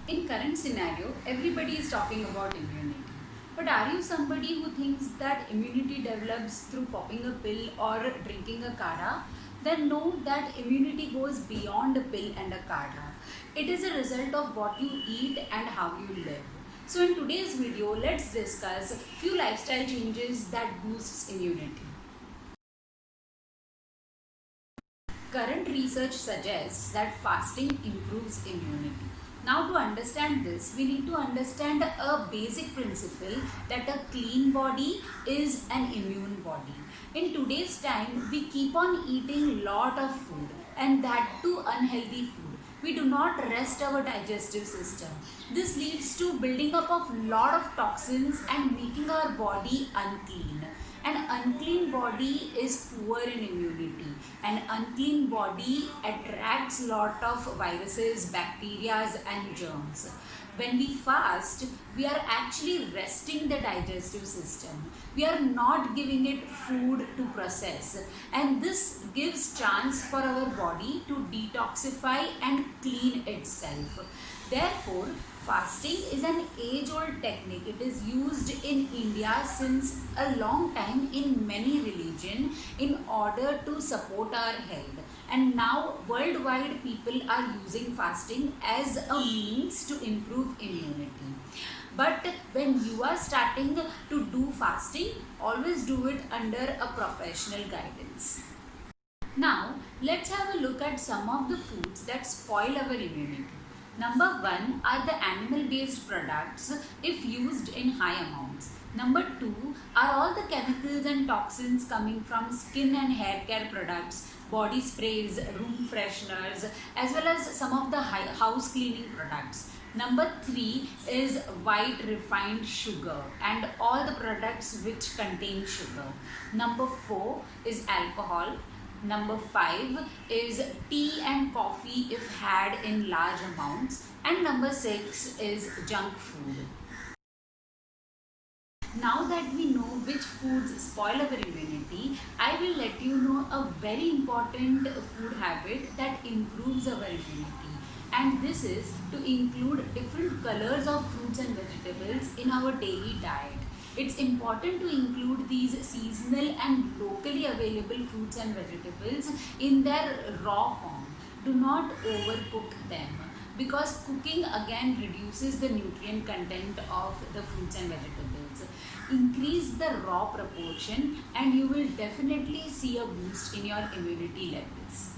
In current scenario, everybody is talking about immunity. But are you somebody who thinks that immunity develops through popping a pill or drinking a kara? Then know that immunity goes beyond a pill and a kara. It is a result of what you eat and how you live. So in today's video, let's discuss a few lifestyle changes that boosts immunity. Current research suggests that fasting improves immunity. Now, to understand this, we need to understand a basic principle that a clean body is an immune body. In today's time, we keep on eating lot of food, and that too unhealthy food. We do not rest our digestive system. This leads to building up of lot of toxins and making our body unclean. An unclean body is poor in immunity. An unclean body attracts lot of viruses, bacteria and germs. When we fast, we are actually resting the digestive system. We are not giving it food to process, and this gives chance for our body to detoxify and clean itself. Therefore, fasting is an age-old technique. It is used in India since a long time in many religions in order to support our health. And now worldwide people are using fasting as a means to improve immunity. But when you are starting to do fasting, always do it under a professional guidance. Now, let's have a look at some of the foods that spoil our immunity. Number one are the animal-based products if used in high amounts. Number two are all the chemicals and toxins coming from skin and hair care products, body sprays, room fresheners, as well as some of the house cleaning products. Number three is white refined sugar and all the products which contain sugar. Number four is alcohol. Number 5 is tea and coffee if had in large amounts. And number 6 is junk food. Now that we know which foods spoil our immunity, I will let you know a very important food habit that improves our immunity. And this is to include different colors of fruits and vegetables in our daily diet. It's important to include these seasonal and locally available fruits and vegetables in their raw form. Do not overcook them, because cooking again reduces the nutrient content of the fruits and vegetables. Increase the raw proportion and you will definitely see a boost in your immunity levels.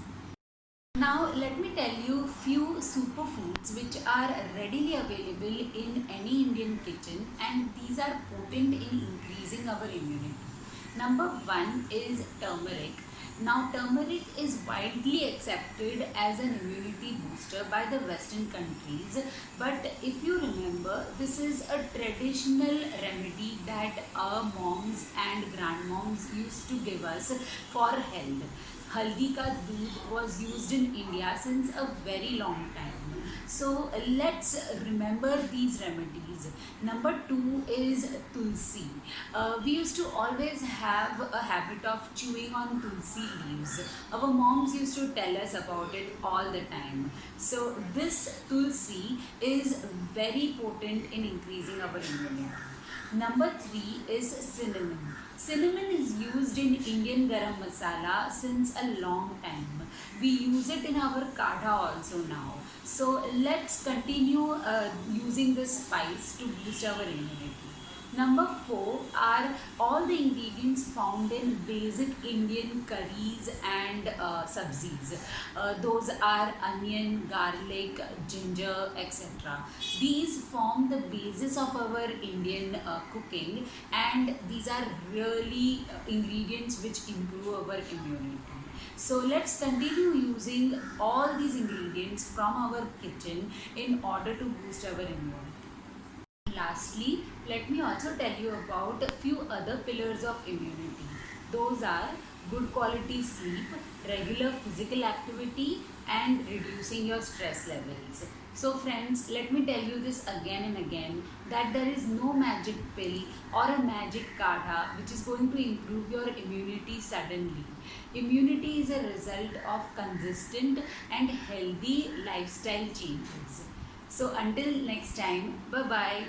Now let me tell you few superfoods which are readily available in any Indian kitchen, and these are potent in increasing our immunity. Number one is turmeric. Now turmeric is widely accepted as an immunity booster by the Western countries, but if you remember, this is a traditional remedy that our moms and grandmoms used to give us for health. Haldi ka doodh was used in India since a very long time. So let's remember these remedies. Number two is tulsi. We used to always have a habit of chewing on tulsi leaves. Our moms used to tell us about it all the time. So this tulsi is very potent in increasing our immunity. Number three is cinnamon. Cinnamon is used in Indian garam masala since a long time. We use it in our kadha also now. So let's continue using this spice to boost our immunity. Number 4 are all the ingredients found in basic Indian curries and sabzis. Those are onion, garlic, ginger, etc. These form the basis of our Indian cooking, and these are really ingredients which improve our immunity. So let's continue using all these ingredients from our kitchen in order to boost our immunity. Lastly, let me also tell you about a few other pillars of immunity. Those are good quality sleep, regular physical activity, and reducing your stress levels. So friends, let me tell you this again and again, that there is no magic pill or a magic kadha which is going to improve your immunity suddenly. Immunity is a result of consistent and healthy lifestyle changes. So until next time, bye bye.